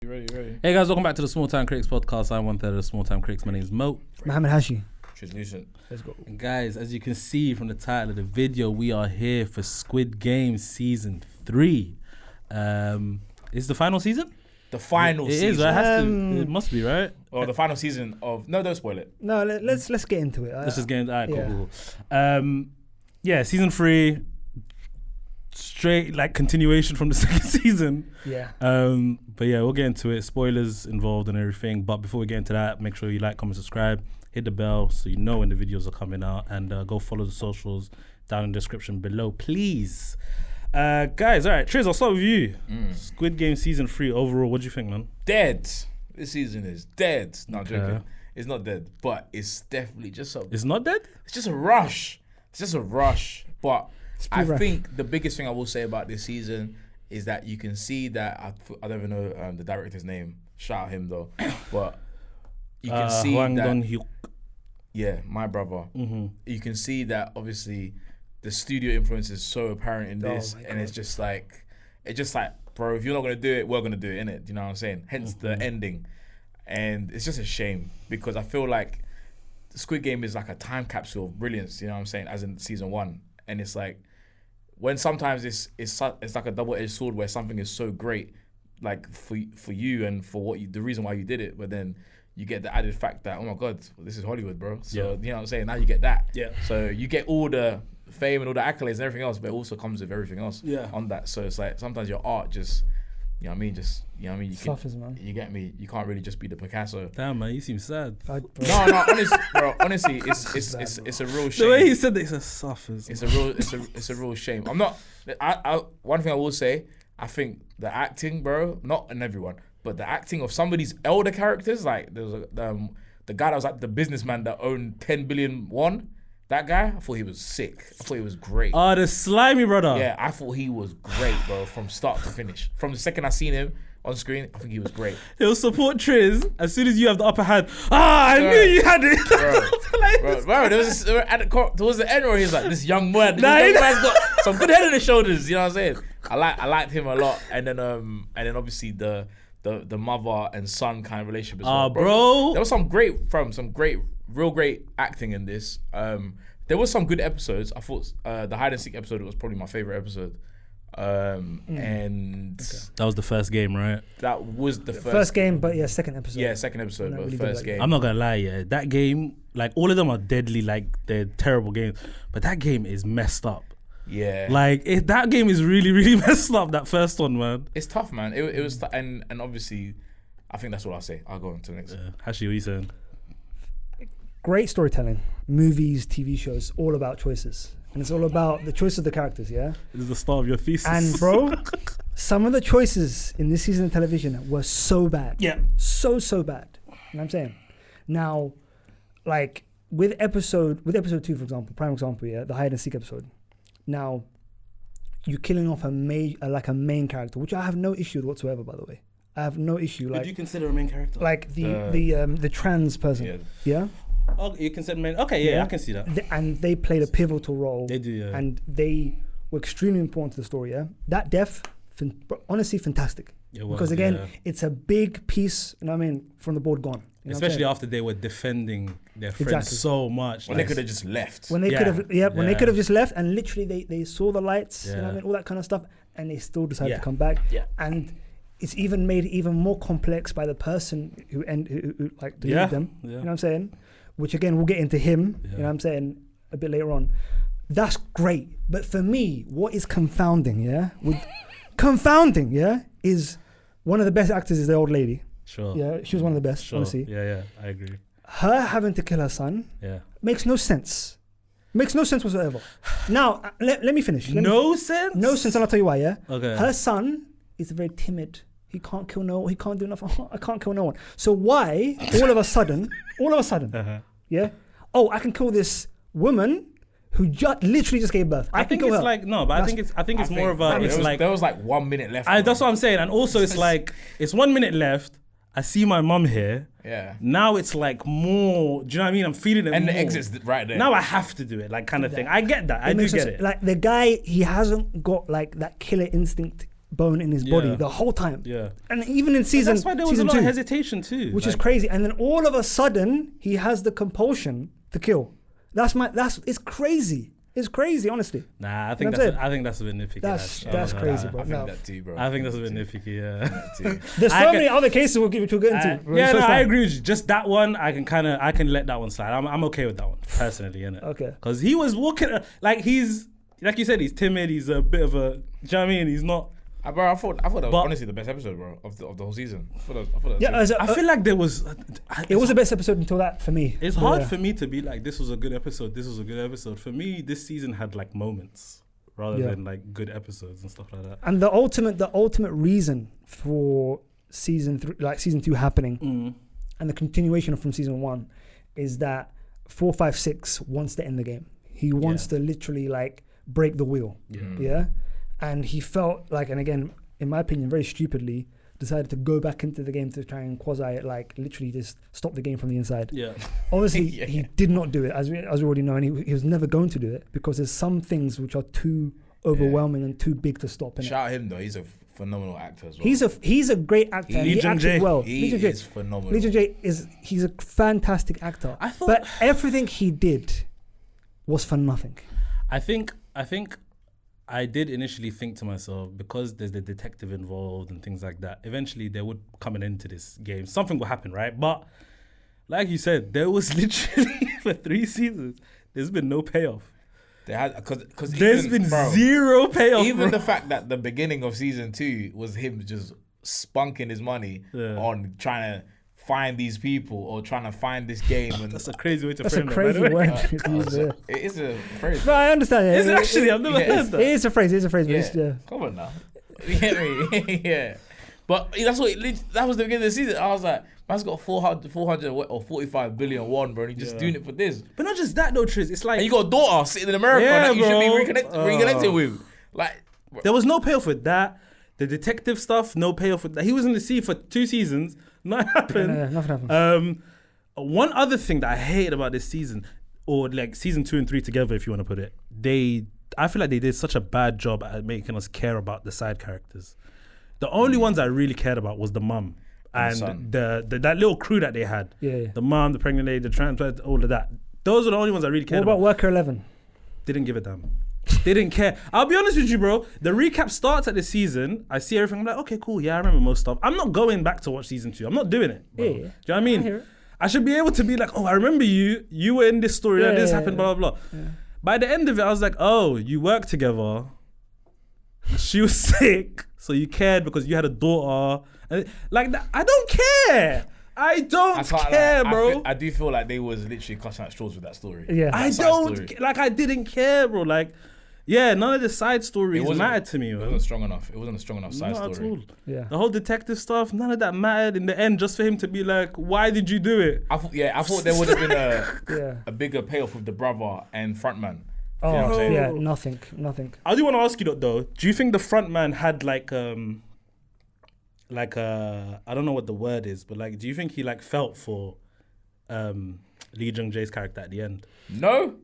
Ready. Hey guys, welcome back to the Small Time Critics podcast. I'm one third of the Small Time Critics. My name is Moe. Mohammed Hashi. TRIZLUCENT. Let's go. And guys, as you can see from the title of the video, we are here for Squid Game season 3. Is the final season? The final season. It is, right? It has to, it must be, right? Or the final season of... No, don't spoil it. No, let's get into it. Let's just get into it. yeah. Cool. Yeah, season 3, straight like continuation from the second season. Yeah. But yeah, we'll get into it. Spoilers involved and everything. But before we get into that, make sure you like, comment, subscribe, hit the bell so you know when the videos are coming out, and go follow the socials down in the description below, please. Guys, all right, Triz, I'll start with you. Squid Game season 3 overall, what do you think, man? Dead. This season is dead. No, I'm joking. It's not dead, but it's definitely just a... It's not dead? It's just a rush. It's just a rush. But I rough. think the biggest thing I will say about this season is that you can see that... I don't even know the director's name. Shout out him, though. But you can see Hwang that... Dong-hyuk. Yeah, my brother. You can see that, obviously, the studio influence is so apparent in this, and it's just like, bro, if you're not gonna do it, we're gonna do it, innit? You know what I'm saying? Hence the ending, and it's just a shame because I feel like Squid Game is like a time capsule of brilliance. You know what I'm saying? As in season 1, and it's like when sometimes it's like a double-edged sword where something is so great, like for you and for the reason why you did it, but then you get the added fact that, oh my God, this is Hollywood, bro. So you know what I'm saying? Now you get that. Yeah. So you get all the fame and all the accolades and everything else, but it also comes with everything else on that. So it's like sometimes your art just, you know what I mean? Just, you know what I mean? You Suffers, man. You get me? You can't really just be the Picasso. Damn, man, you seem sad. No, honestly, it's a real shame. The way he said that, he said suffers. It's a real shame. I'm not. One thing I will say, I think the acting, bro, not in everyone, but the acting of some of these elder characters, like there was the guy that was like the businessman that owned 10 billion won. That guy, I thought he was sick. I thought he was great. Oh, the slimy brother. Yeah, I thought he was great, bro, from start to finish. From the second I seen him on screen, I think he was great. He'll support Triz as soon as you have the upper hand. I knew you had it. Bro, there was towards the end where he's like, this young man, man's got some good head on his shoulders. You know what I'm saying? I liked him a lot, and then obviously the mother and son kind of relationship as well. Bro. There was some real great acting in this. There was some good episodes. I thought the hide and seek episode was probably my favorite episode. And that was the first game, right? That was the first game, but yeah, second episode. Yeah, second episode, but really first game. I'm not gonna lie, yeah, that game, like all of them are deadly, like they're terrible games, but that game is messed up. Yeah, like that game is really, really messed up. That first one, man. It's tough, man. It was, and obviously, I think that's what I'll say. I'll go on to the next. Hashi, what are you saying? Great storytelling, movies, TV shows, all about choices, and it's all about the choice of the characters. Yeah, this is the start of your thesis. And bro, some of the choices in this season of television were so bad. Yeah, so bad. You know what I'm saying? Now, like with episode 2, for example, prime example, yeah, the hide and seek episode. Now, you're killing off a main character, which I have no issue with whatsoever, by the way. I have no issue. Like, do you consider a main character? Like the trans person. Yeah. Oh, you consider main? Okay, yeah, I can see that. And they played a pivotal role. They do, yeah. And they were extremely important to the story. Yeah. That death, honestly, fantastic. Because again, it's a big piece. You know what I mean? From the board gone. You know especially after they were defending their friends so much. When they could have just left. When they could have just left, and literally they saw the lights, you know what I mean, all that kind of stuff, and they still decided to come back. Yeah. And it's even made even more complex by the person who like deleted them. Yeah. You know what I'm saying? Which again, we'll get into him. You know what I'm saying, a bit later on. That's great, but for me, what is confounding? Is one of the best actors is the old lady. Sure. Yeah, she was one of the best, honestly. Yeah, I agree. Her having to kill her son makes no sense. Makes no sense whatsoever. Now, let me finish. No sense? No sense, and I'll tell you why, yeah? Okay. Her son is very timid. He can't kill no one. He can't do nothing. I can't kill no one. So why, all of a sudden, yeah? Oh, I can kill this woman who literally just gave birth. I think it's like, no, but I think it's more of a, it's like... There was like 1 minute left. That's what I'm saying. And also it's like, it's 1 minute left. I see my mum here. Yeah. Now it's like more, do you know what I mean? I'm feeling it and more. The exit's right there. Now I have to do it, like kind of thing. I get that. I do get it. Like the guy, he hasn't got like that killer instinct bone in his body the whole time. Yeah. And even in season, that's why there was a lot 2, of hesitation too, which is crazy. And then all of a sudden, he has the compulsion to kill. It's crazy. It's crazy, honestly. Nah, I think that's a bit nitpicky. That's crazy, bro. I think that too, bro. I think that's a bit nitpicky. Yeah. There's so many other cases which we'll get into. I agree with you. Just that one, I can let that one slide. I'm okay with that one personally, innit? Okay. Because he was walking like he's like you said, he's timid. He's a bit of a. Do you know what I mean? He's not. Bro, I thought that was honestly the best episode, bro, of the whole season. I feel like there was. It was the best episode until that for me. It's hard for me to be like, this was a good episode. This was a good episode. For me, this season had like moments rather than like good episodes and stuff like that. And the ultimate reason for season 2 happening, and the continuation from season 1, is that 456 wants to end the game. He wants to literally like break the wheel. Yeah. And he felt like, and again, in my opinion, very stupidly, decided to go back into the game to try and literally just stop the game from the inside. Yeah. Obviously, he did not do it, as we already know, and he was never going to do it because there's some things which are too overwhelming and too big to stop. Shout out him though; he's a phenomenal actor as well. He's a great actor. He acted well. He is phenomenal. Lee Jung-jae he's a fantastic actor. But everything he did was for nothing. I think I did initially think to myself, because there's the detective involved and things like that, eventually they would come into this game. Something will happen, right? But like you said, there was literally for 3 seasons, there's been no payoff. Because there's been zero payoff. Even the fact that the beginning of season 2 was him just spunking his money on trying to find these people or trying to find this game. And that's a crazy way to that's frame a crazy word. It is a phrase. No, I understand. It's actually, I've never heard that. It is a phrase. Come on now. You get me? Yeah. But that was the beginning of the season. I was like, man's got 400 or 45 billion won, bro, and he's just doing it for this. But not just that though, Triz. It's like, and you got a daughter sitting in America that you should be reconnecting with. Like, bro. There was no payoff with that. The detective stuff, no payoff with that. He was in the sea for 2 seasons. Nothing happened. Yeah, nothing happened. One other thing that I hated about this season, or like season 2 and 3 together, if you want to put it, I feel like they did such a bad job at making us care about the side characters. The only ones I really cared about was the mum and that little crew that they had. Yeah. The mum, the pregnant lady, the transplant, all of that. Those are the only ones I really cared about. What about Worker 11? Didn't give a damn. They didn't care. I'll be honest with you, bro. The recap starts at the season. I see everything. I'm like, okay, cool. Yeah, I remember most stuff. I'm not going back to watch season 2. I'm not doing it, bro. Yeah. Do you know what I mean? I should be able to be like, oh, I remember you. You were in this story. This happened, blah, blah, blah. Yeah. By the end of it, I was like, oh, you worked together. She was sick, so you cared because you had a daughter. Like that. I don't care. I don't care, bro. I do feel like they was literally clutching at straws with that story. Yeah. I didn't care, bro. Like, yeah, none of the side stories mattered to me. It wasn't strong enough. It wasn't a strong enough side story. Not at all. Yeah. The whole detective stuff, none of that mattered in the end, just for him to be like, why did you do it? I thought there would have been a bigger payoff with the brother and frontman. Oh, you know what I'm saying? Yeah, nothing. I do want to ask you though, do you think the frontman had like I don't know what the word is, but like, do you think he like felt for Lee Jung-jae's character at the end? No.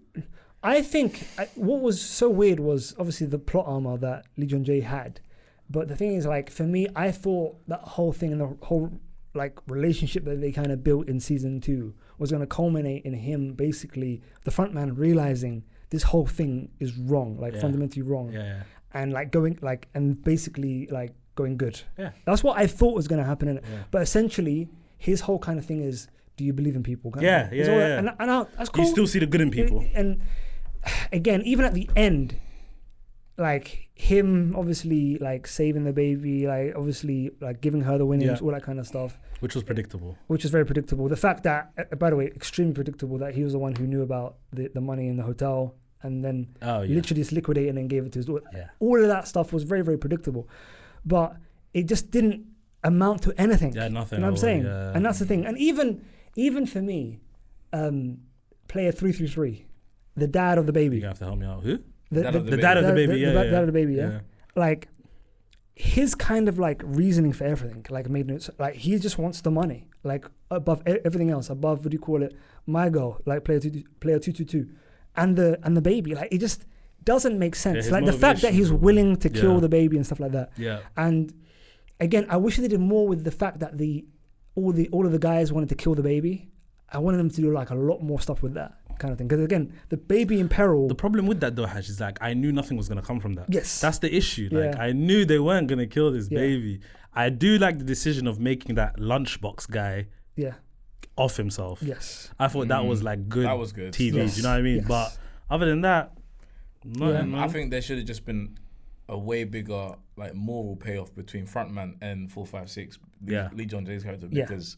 I think what was so weird was obviously the plot armor that Lee Jung-jae had, but the thing is, like, for me, I thought that whole thing and the whole like relationship that they kind of built in season 2 was going to culminate in him basically, the frontman, realizing this whole thing is wrong, like fundamentally wrong, and like going like and basically like going good. Yeah, that's what I thought was going to happen in it. But essentially, his whole kind of thing is, do you believe in people? And that's cool. You still see the good in people. And again, even at the end, like him obviously like saving the baby, like obviously like giving her the winnings, all that kind of stuff. Which was predictable. Which is very predictable. The fact that, by the way, extremely predictable that he was the one who knew about the money in the hotel and then literally just liquidated and then gave it to his daughter. Yeah. All of that stuff was very, very predictable. But it just didn't amount to anything. Yeah, nothing. You know what I'm saying? Yeah. And that's the thing. And even for me, player 333, the dad of the baby. You have to help me out. Who? The dad of the baby. The dad of the baby, yeah. Like, his kind of like reasoning for everything, like made no, like he just wants the money, like above everything else, above, what do you call it, my girl, like player 222, and the baby, like it just doesn't make sense. his Like the fact that he's willing to kill Yeah. the baby and stuff like that. Yeah. And again, I wish they did more with the fact that all of the guys wanted to kill the baby. I wanted them to do like a lot more stuff with that kind of thing. Because again, the baby in peril. The problem with that though, Hash, is like I knew nothing was gonna come from that. Yes. That's the issue. Like Yeah. I knew they weren't gonna kill this Yeah. baby. I do like the decision of making that lunchbox guy Yeah. off himself. Yes. I thought that was like good. That was good. TV. Yes. Do you know what I mean? Yes. But other than that, nothing, man. I think there should have just been a way bigger like moral payoff between Frontman and 456. Yeah. Lee John Jay's character, Yeah. because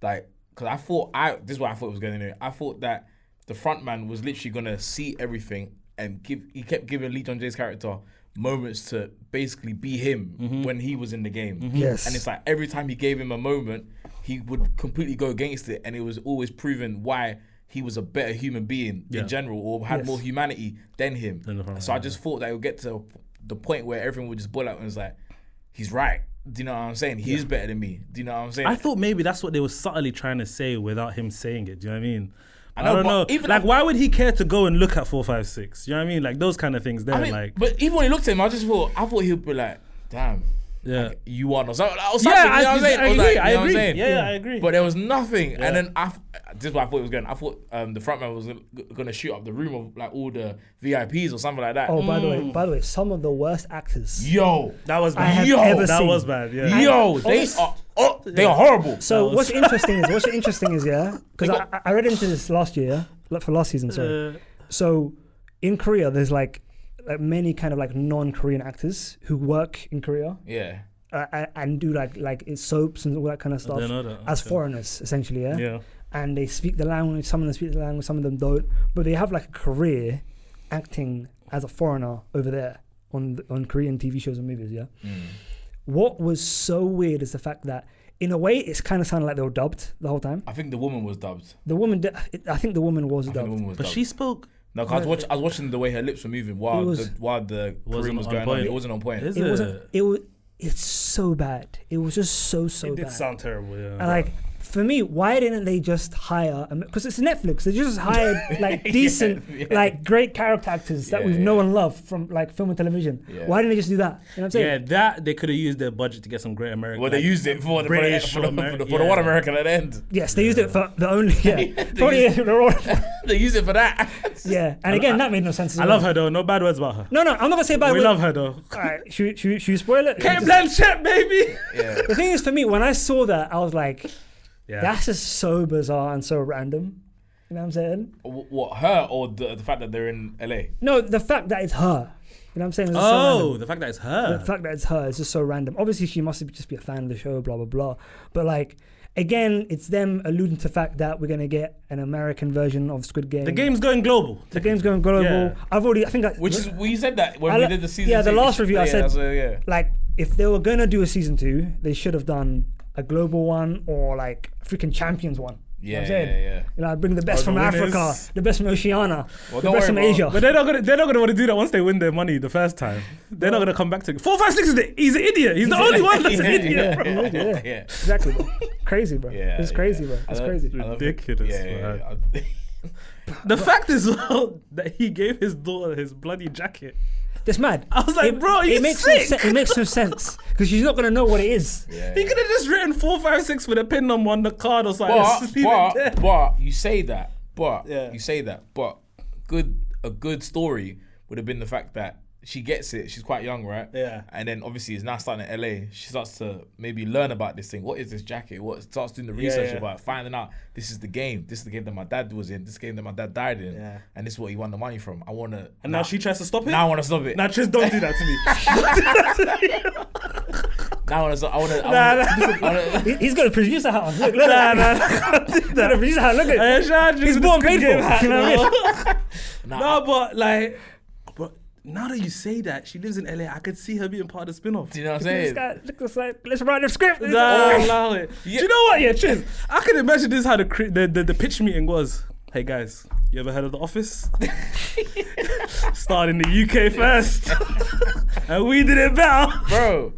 because this is what I thought it was going to do. I thought that the Frontman was literally gonna see everything and he kept giving Lee John Jay's character moments to basically be him when he was in the game. Yes. And it's like every time he gave him a moment, he would completely go against it, and it was always proven why he was a better human being in general, or had Yes. more humanity than him. So I just thought that it would get to the point where everyone would just boil out and was like, he's right. Do you know what I'm saying? He is better than me. Do you know what I'm saying? I thought maybe that's what they were subtly trying to say without him saying it. Do you know what I mean? I know, don't but know. even Like, why would he care to go and look at 456? You know what I mean? Like those kind of things. There, I mean, like, but even when he looked at him, I thought he'd be like, damn. yeah. Like, you won or something. Or Yeah, something, you know what I'm saying? I Or agree. like, you know I what I'm agree. saying? Yeah, I agree. But there was nothing. And then this is what I thought it was going. I thought the frontman was going to shoot up the room of like all the VIPs or something like that. Oh, by the way, some of the worst actors. Yo, that was I bad. have Yo, ever That seen. was bad. Yeah. yo, they are horrible. So was- what's interesting is yeah, because I read into this last year, like for last season. Sorry. So in Korea, there's like many kind of like non-Korean actors who work in Korea. Yeah. And do like soaps and all that kind of stuff didn't know that. as Okay. foreigners essentially, yeah. Yeah. And they speak the language. Some of them speak the language, some of them don't. But they have like a career acting as a foreigner over there on Korean TV shows and movies, yeah. What was so weird is the fact that in a way it's kind of sounded like they were dubbed the whole time. I think the woman was dubbed. The woman, I think the woman was I think the dubbed. woman was But dubbed. she spoke. No, 'cause I was watching the way her lips were moving while It was- the Korean was on going on. point. It wasn't on point. Is It it? wasn't. It's so bad. It was just so It did bad. sound terrible. Yeah. And like for me, why didn't they just hire? Because it's Netflix. They just hired like decent, like great character actors that we've known and loved from like film and television. Yeah. Why didn't they just do that? You know what I'm saying? Yeah, that they could have used their budget to get some great American. Well, they used it for the British one American at the end. Yes, they used it for the only. Yeah, They used it for that. yeah. And again, that made no sense. I love her though. No bad words about her. No, I'm not gonna say bad. We love her though. All right, should we spoil it? Kate Blanchett, baby. Yeah. The thing is, for me, when I saw that, I was like, Yeah. that's just so bizarre and so random. You know what I'm saying? What, her or the fact that they're in LA? No, the fact that it's her. You know what I'm saying? It's just so random. The fact that it's her. The fact that it's her is just so random. Obviously, she must just be a fan of the show, blah, blah, blah. But, like, again, it's them alluding to the fact that we're going to get an American version of Squid Game. The game's going global. The game's going global. Yeah. I think Which is, we said that when we did the season. Yeah, the 2. last review, I said, yeah. like, if they were going to do a season 2, they should have done a global one or, like, a freaking Champions one. You know what I'm saying? Yeah. You know, bring the best from the winners. Africa, the best from Oceania, Well, the don't best from worry, bro. Asia. But they're not gonna want to do that once they win their money the first time. They're not gonna come back to it. 456 he's an idiot. He's the only one that's an idiot. Bro. Yeah. Exactly, bro. Crazy, bro. Yeah, It's crazy, bro. It's crazy. Ridiculous, Yeah. The fact is that he gave his daughter his bloody jacket. That's mad. I was like, bro, it you makes sick. it makes no sense because she's not gonna know what it is. Yeah. He could have just written 456 with a pin number on the card or something. Just leave it there. But you say that. But Yeah. you say that. But a good story would have been the fact that she gets it. She's quite young, right? Yeah. And then obviously it's now starting in LA. She starts to maybe learn about this thing. What is this jacket? Starts doing the research yeah. about finding out this is the game. This is the game that my dad was in. This is the game that my dad died in. Yeah. And this is what he won the money from. I wanna. And now she tries to stop it? Now I wanna stop it. Nah, just don't do that to me. Now I wanna stop. I wanna. He's got a producer hat on. Look, Nah. He's got a producer hat. Look at He's born paid for. You know what I mean? No, but like, bro, now that you say that, she lives in LA. I could see her being part of the spinoff. Do you know what I'm This saying? guy, look at this, like, let's write the script. Nah, allow it. Yeah. Do you know what? Yeah, Triz. I can imagine this how the pitch meeting was. Hey guys, you ever heard of The Office? Started in the UK first, and we did it better, Bro.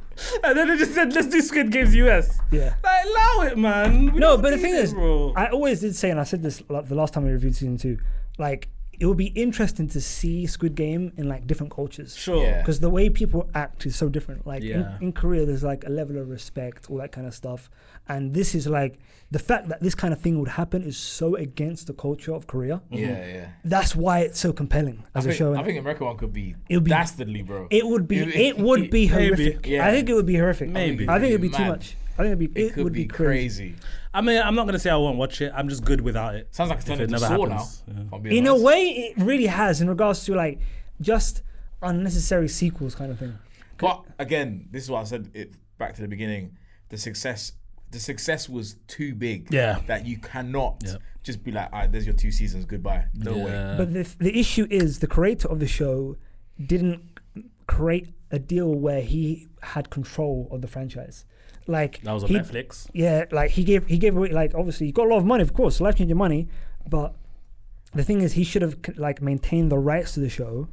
And then they just said, let's do Squid Games US. Yeah. Like, allow it, man. We No, don't but the need thing it, is, bro. I always did say, and I said this like, the last time we reviewed season 2, like, it would be interesting to see Squid Game in like different cultures. Sure. Because the way people act is so different. Like Yeah. in Korea, there's like a level of respect, all that kind of stuff. And this is like, the fact that this kind of thing would happen is so against the culture of Korea. Yeah. That's why it's so compelling as a show. I think American one could be It'll be- dastardly, bro. It would be horrific. Yeah. I think it would be horrific. Maybe. I think it'd be too Mad. much. I think It could would be crazy. I mean, I'm not gonna say I won't watch it. I'm just good without it. Sounds like it's If turning it into never Saw now. happens, yeah. if I'm being In a honest. way, it really has in regards to like just unnecessary sequels kind of thing. But again, this is what I said it back to the beginning. The success was too big. Yeah. That you cannot Yeah. just be like, all right, there's your 2 seasons, goodbye. No way. But the issue is the creator of the show didn't create a deal where he had control of the franchise. Like That was on Netflix. Yeah, like he gave away, like, obviously he got a lot of money, of course, life-changing money, but the thing is he should have like maintained the rights to the show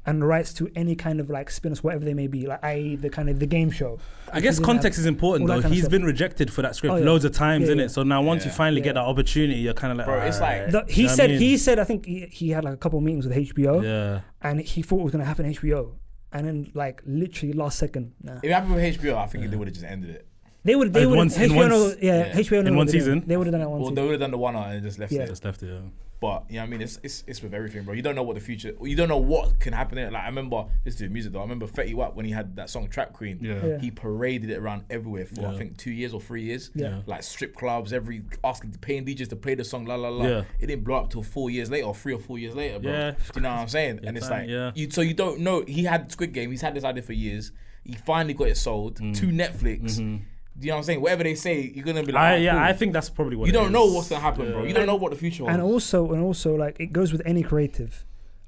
and the rights to any kind of like spin-offs, whatever they may be, like i.e. the kind of the game show. I guess context is important all though. that kind of He's stuff. been rejected for that script Oh, yeah. loads of times, Yeah, innit? yeah. So now once you Yeah. finally get that opportunity, you're kind of like, Bro, it's like- alright. He You know what I mean? said I think he had like a couple of meetings with HBO Yeah. and he thought it was going to happen on HBO, and then like literally last second, nah. If it happened with HBO, I think they would have just ended it. They would In one HBO know, yeah. HBO know In what one they're doing. season? They would have done that one Or season. they would have done the one and just left Yeah. it. Just left it. Yeah. But you know what I mean, it's with everything, bro. You don't know what the future. You don't know what can happen in it. Like I remember this to music though. I remember Fetty Wap when he had that song Trap Queen. Yeah. He paraded it around everywhere for I Yeah. think 2 years or 3 years. Yeah. Like strip clubs, paying DJs to play the song, la la la. Yeah. It didn't blow up till 4 years later or 3 or 4 years later, bro. Yeah. Do you know what I'm saying? And it's time, like yeah. so you don't know. He had Squid Game. He's had this idea for years. He finally got it sold to Netflix. Do you know what I'm saying? Whatever they say, you're gonna be like, cool. I think that's probably what You it don't is. know what's gonna happen, bro. You don't know what the future holds. And also, like it goes with any creative,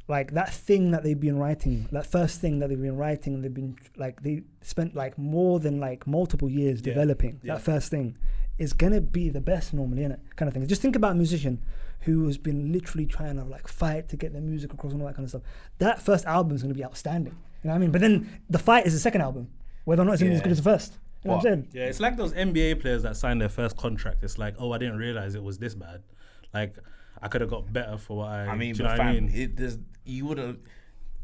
like that thing that they've been writing, that first thing that they've been writing, they've been like they spent like more than like multiple years developing. Yeah. That first thing is gonna be the best normally, innit? Kind of thing. Just think about a musician who has been literally trying to like fight to get their music across and all that kind of stuff. That first album is gonna be outstanding. You know what I mean? But then the fight is the second album, whether or not it's gonna be as good as the first. You know what I'm saying? Yeah, it's like those NBA players that signed their first contract. It's like, oh, I didn't realize it was this bad. Like, I could have got better for what I mean, do you know but what I fam, mean? you wouldn't.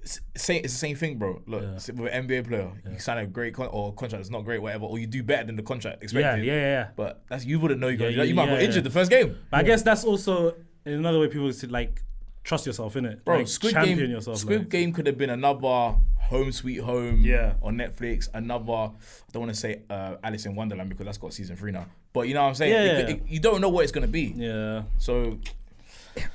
It's the same thing, bro. Look, with an NBA player, you sign a great contract that's not great, whatever, or you do better than the contract expected. Yeah. But you wouldn't know you're gonna do Yeah, that. You might yeah, get injured yeah. the first game. But I guess that's also another way people should like trust yourself, innit? Bro, like, Squid champion Game. yourself. Squid like. Game could have been another Home Sweet Home Yeah. on Netflix. Another, I don't want to say Alice in Wonderland because that's got season 3 now. But you know what I'm saying? Yeah. You don't know what it's gonna be. Yeah. So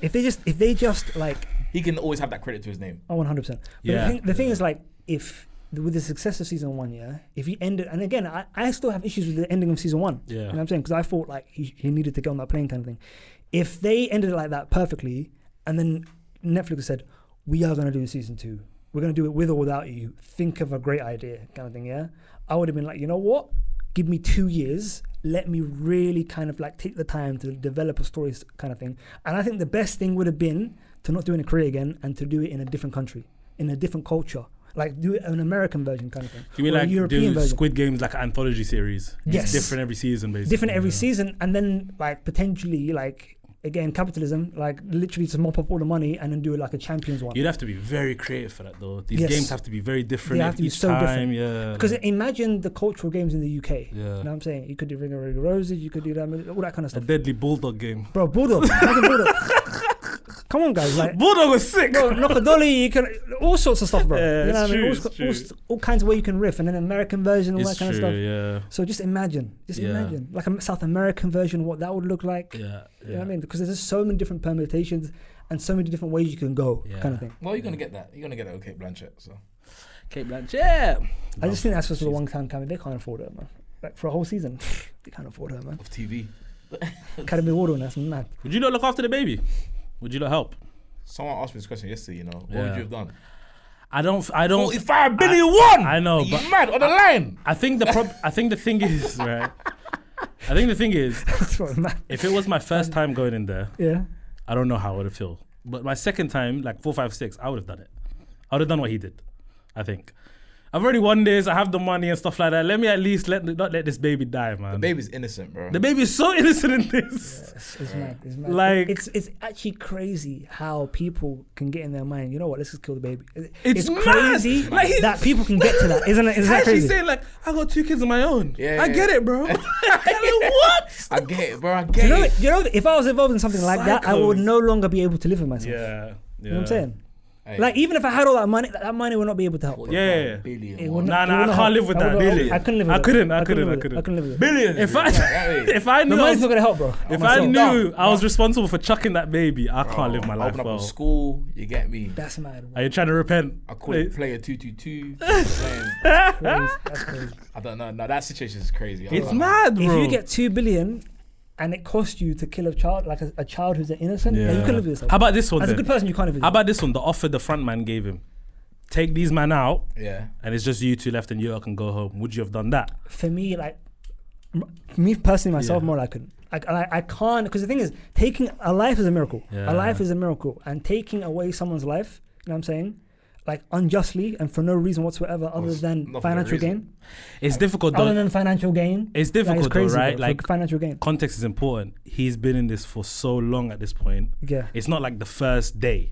If they just like, he can always have that credit to his name. 100%. But Yeah. the thing is like, if with the success of season 1, if he ended, and again, I still have issues with the ending of season 1. Yeah. You know what I'm saying? Because I thought like he needed to get on that plane kind of thing. If they ended it like that perfectly, and then Netflix said, we are going to do season 2. We're going to do it with or without you. Think of a great idea kind of thing, yeah? I would have been like, you know what? Give me 2 years. Let me really kind of like take the time to develop a story kind of thing. And I think the best thing would have been to not do it in Korea again and to do it in a different country, in a different culture. Like do it an American version kind of thing. You mean or a like European do version. Squid Games like an anthology series? Yes. It's different every season, basically. Different every season, and then like potentially like, again, capitalism, like literally to mop up all the money and then do it like a champions one. You'd have to be very creative for that, though. These Yes. games have to be very different They have to be each so time. different. Yeah. Because imagine the cultural games in the UK. Yeah. You know what I'm saying? You could do Ring of Roses, you could do that, all that kind of a stuff. deadly bulldog game. Bro, Bulldog. Imagine Bulldog. Come on, guys. Like, Bulldog was sick. bro, knock a dolly, you can, all sorts of stuff, bro. Yeah, you know it's what I mean? true, it's true. All kinds of way you can riff, and then American version, all It's that kind true, of stuff. yeah. So just imagine, Yeah. like a South American version, what that would look like. Yeah. You know what I mean? Because there's just so many different permutations and so many different ways you can go, Yeah. kind of thing. Well, you're gonna get that. You're gonna get that with Kate Blanchett. So Kate Blanchett. I just think that's just a one-time coming. They can't afford it, man. Like for a whole season, they can't afford her, man. of TV. Academy Award winner, that's mad. Would you not look after the baby? Would you not help? Someone asked me this question yesterday. You know, what Yeah. would you have done? I don't. 45 billion won. I know, You but mad on the line. I think the thing is, right? I think the thing is, That's what mad. if it was my first time going in there, Yeah. I don't know how I would have felt. But my second time, like 4, 5, 6, I would have done it. I would have done what he did, I think. I've already won this. I have the money and stuff like that. Let me at least not let this baby die, man. The baby's innocent, bro. The baby's so innocent in this. Yeah, it's mad. It's mad. Like, it's actually crazy how people can get in their mind. You know what? Let's just kill the baby. It's crazy like that people can get to that, isn't it? Is that actually crazy? saying like, I got 2 kids of my own. Yeah, I get it, bro. What? I get it, bro. I get it. You know, if I was involved in something like that, I would Psychos. no longer be able to live with myself. Yeah. You know what I'm saying? Hey. Like, even if I had all that money would not be able to help. Yeah. Billion. It would Nah, not- it I would not can't help. live with that. I couldn't live with I it. couldn't. I couldn't live with it. Billions. If I The knew money's not gonna help, bro. if Myself. I knew I was responsible for chucking that baby, I can't live my life Open up well. a school, you get me. That's mad. Are you trying to repent? I call it player 222. That's crazy. I don't know. No, that situation is crazy. It's mad, bro. If you get 2 billion and it costs you to kill a child, like a child who's innocent, yeah, you can live with yourself. How about this one As a then? good person, you can't live with How yourself. about this one? The offer the front man gave him. Take these men out, Yeah. and it's just you 2 left, and you can go home. Would you have done that? For me, like, me personally, myself, Yeah. more like I can't, because the thing is, taking a life is a miracle. Yeah. A life is a miracle, and taking away someone's life, you know what I'm saying, like unjustly and for no reason whatsoever other than not for financial no reason. gain. It's difficult Other though. than financial gain, It's like, it's difficult crazy, though, right? bro, for Like, financial gain. context is important. He's been in this for so long at this point. Yeah. It's not like the first day.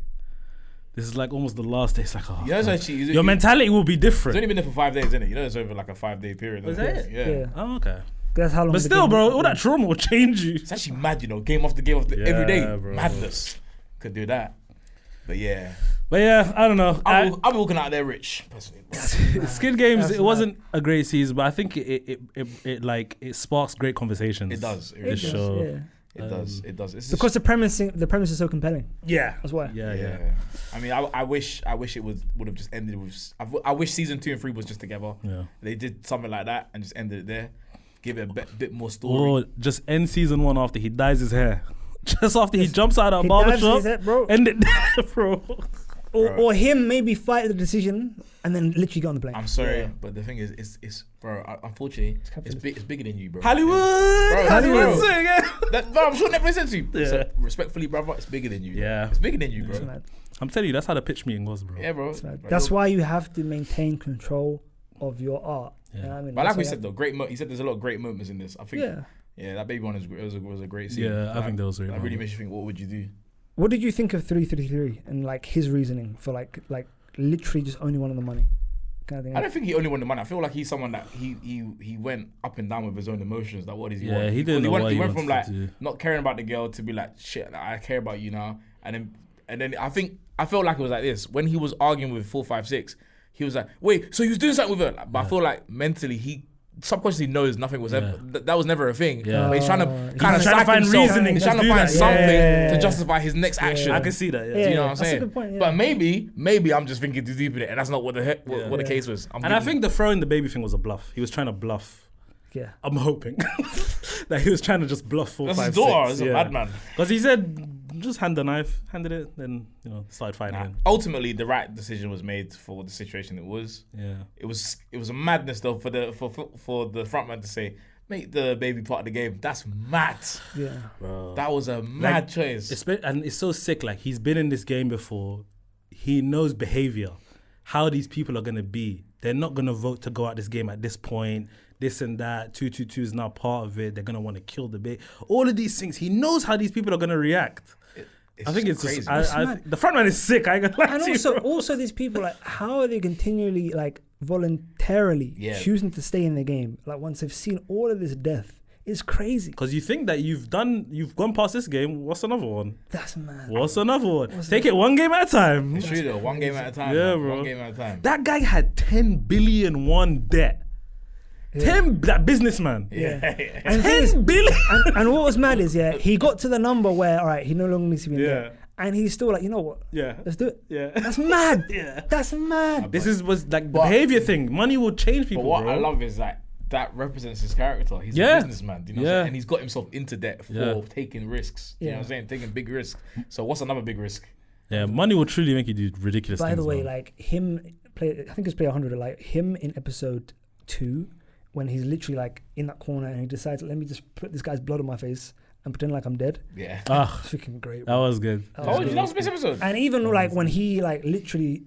This is like almost the last day. It's like, oh, You know, it's God. actually, Your mentality will be It's different. only been there for 5 days, isn't it? You know, it's over like a 5-day period. Is isn't that it? it? Yeah. Yeah. Oh, okay. That's how long. But the still, game- bro, all that trauma will change you. It's actually mad, you know, game after game after Yeah, every day. bro. Madness. Could do that. But yeah. But yeah, I don't know. I'll be walking out there rich, personally. Squid Games, That's it wasn't a great season, but I think it sparks great conversations. It does. It really This does. show. Yeah. It does. It does. It's Because the premise is so compelling. Yeah. That's why. Yeah. I mean, I wish it would have just ended with. I wish season 2 and 3 was just together. Yeah. They did something like that and just ended it there. Give it a bit more story. Or just end season 1 after he dyes his hair. Just after he jumps out of a He dives barbershop. his head, bro. End it there, bro. Or him maybe fight the decision and then literally get on the plane. I'm sorry, but the thing is, it's bro. Unfortunately, it's capitalism. it's bigger than you, bro. Hollywood! Hollywood. Bro. Bro, I'm sure Netflix sent to you. Yeah. So, respectfully, brother, it's bigger than you. Bro. Yeah. It's bigger than you, bro. It's mad. I'm telling you, that's how the pitch meeting was, bro. Yeah, bro. It's mad. Bro, That's look, why you have to maintain control of your art. You know what I mean? But like That's we why said though, he said there's a lot of great moments in this. I think. Yeah, that baby one was a great scene. Yeah, I think that was really That really nice. makes you think. What would you do? What did you think of 333 and like his reasoning for like literally just only wanting the money kind of thing? I don't think he only wanted the money. I feel like he's someone that he went up and down with his own emotions. Like, what does he Yeah, want? he didn't know what he he went from like wanted to do. not caring about the girl to be like, shit, like, I care about you now. And then I felt like it was like this when he was arguing with 456. He was like, wait, so he was doing something with her. Like, but I feel like mentally he subconsciously knows nothing was ever that was never a thing. Yeah. But he's trying to kind of trying to psych find himself. reasoning He's to trying to do find that. something Yeah. to justify his next action. I can see that. Yeah. Yeah. Do you know what I'm That's a saying? good point, yeah. But maybe I'm just thinking too deep in it, and that's not what the case was. And I think the throwing the baby thing was a bluff. He was trying to bluff. Yeah. I'm hoping that he was trying to just bluff 4, that's 5, his daughter. 6. He's a madman. Because he said, just hand the knife, handed it, then started fighting. him. Ultimately, the right decision was made for the situation it was. Yeah. It was a madness though for the front man to say make the baby part of the game. That's mad. Yeah. Bro. That was a mad choice. And it's so sick. Like, he's been in this game before. He knows behavior, how these people are gonna be. They're not gonna vote to go out this game at this point. This and that. 222 is now part of it. They're gonna want to kill the baby. All of these things. He knows how these people are gonna react. I think it's crazy. just the front man is sick. I ain't gonna lie And to you, bro. also these people, like, how are they continually, like, voluntarily choosing to stay in the game? Like, once they've seen all of this death, it's crazy. Because you think that you've gone past this game. What's another one? That's mad. What's another one? Take it one game at a time. It's true though. One game at a time. Yeah, man. bro. One game at a time. That guy had 10 billion won debt. That businessman. Yeah. And the thing is, 10 billion. and what was mad is, he got to the number where, all right, he no longer needs to be in there. And he's still like, you know what? Yeah. Let's do it. Yeah. That's mad. Yeah. That's mad. This was like the behavior thing. Money will change people. But what bro. I love is that represents his character. He's a businessman, you know what I'm saying? And he's got himself into debt for taking risks. You know what I'm saying? Taking big risks. So what's another big risk? Yeah, money will truly make you do ridiculous things. By the way, man. like him play, I think it's player 100. Like him in episode 2, when he's literally like in that corner and he decides, let me just put this guy's blood on my face and pretend like I'm dead. Yeah. It's freaking great. That was good. That was the best episode. And even like when he like literally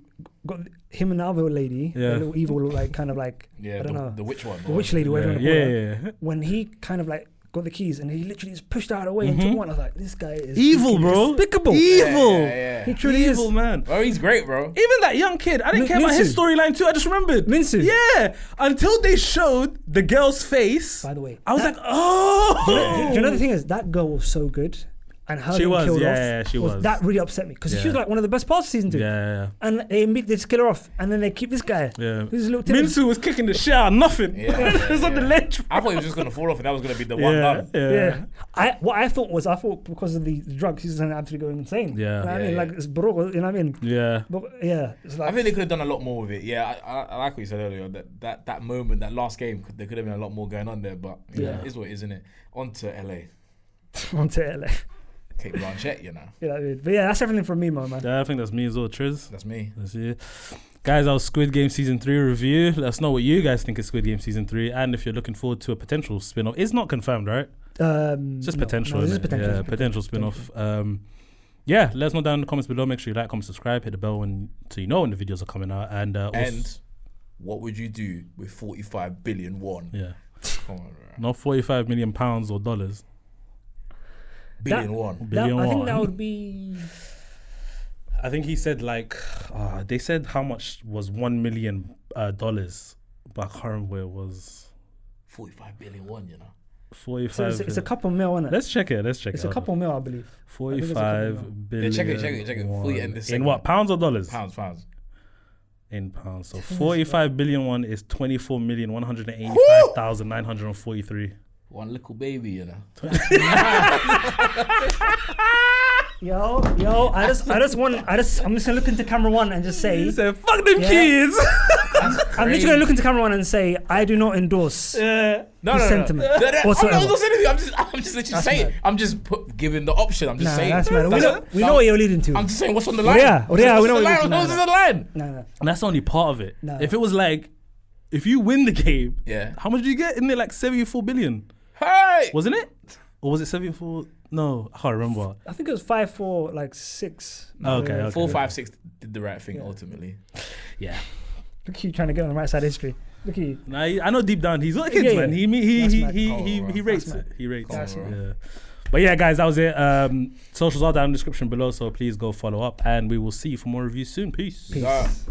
got him and the other lady, the little evil, like kind of like I don't know, the witch one, the witch lady, whatever. Yeah. When he kind of like got the keys and he literally just pushed her out of the way and took one. I was like, this guy is evil, bro. Despicable. Evil. Yeah. He truly evil, is. man. Bro, he's great, bro. Even that young kid, I didn't care about his storyline too. I just remembered. Minsu. Yeah. Until they showed the girl's face. By the way, I was like, oh. Do you know the thing is, that girl was so good. And her she was, killed yeah, off, she was. That really upset me because she was like one of the best parts of season 2. Yeah. And they just kill her off, and then they keep this guy. Yeah. This little Tim. Minsu was kicking the shit out of nothing. Yeah, It was on the ledge. I thought he was just gonna fall off, and that was gonna be the one done. Yeah. I thought because of the drugs, he's gonna absolutely go insane. Yeah. You know what I mean? Like it's bro, you know what I mean? Yeah. But yeah, it's like, I think they could have done a lot more with it. Yeah, I like what you said earlier. That moment, that last game, there could have been a lot more going on there. But it is what it is, isn't it? On to LA. on to LA. Kate Blanchett, you know. You know what I mean? But yeah, that's everything from me, man. Yeah, I think that's me as well, Triz. That's me. That's you. Guys, our Squid Game Season 3 review. Let us know what you guys think of Squid Game Season 3 and if you're looking forward to a potential spin-off. It's not confirmed, right? Just potential, no, isn't it? potential. Yeah, potential spin-off. Yeah, let us know down in the comments below. Make sure you like, comment, subscribe, hit the bell so you know when the videos are coming out. And what would you do with 45 billion won? Yeah. Come on, bro. Not 45 million pounds or dollars. Billion won. I think that would be. I think he said they said how much was $1 million, but I can't remember where it was. 45 billion won, you know. 45. So it's a couple mil, isn't it? Let's check it. It's a couple mil, I believe. 45 billion. Check it. Before you end this in what, pounds or dollars? Pounds. In pounds. So 45 billion one is 24,185,943. One little baby, you know. Yo, I'm just gonna look into camera one and just say, fuck them kids. I'm literally gonna look into camera one and say, I do not endorse sentiment. I'm just literally saying. I'm just giving the option. I'm just saying. That's mad. We know what you're leading to. I'm just saying what's on the line. We know what you're leading to. What's on the line? No. And that's only part of it. No. If it was like, if you win the game, how much do you get? Isn't it like 74 billion? Hey! Wasn't it? Or was it 74? No, I can't remember. I think it was 5, 4, like 6. Okay. 4, 5, 6 did the right thing ultimately. Yeah. Look at you trying to get on the right side of history. Look at you. Nah, I know deep down he's got kids, man. He rates That's it. He rates it. mad. Yeah. But yeah, guys, that was it. Socials are down in the description below, so please go follow up, and we will see you for more reviews soon. Peace. Peace.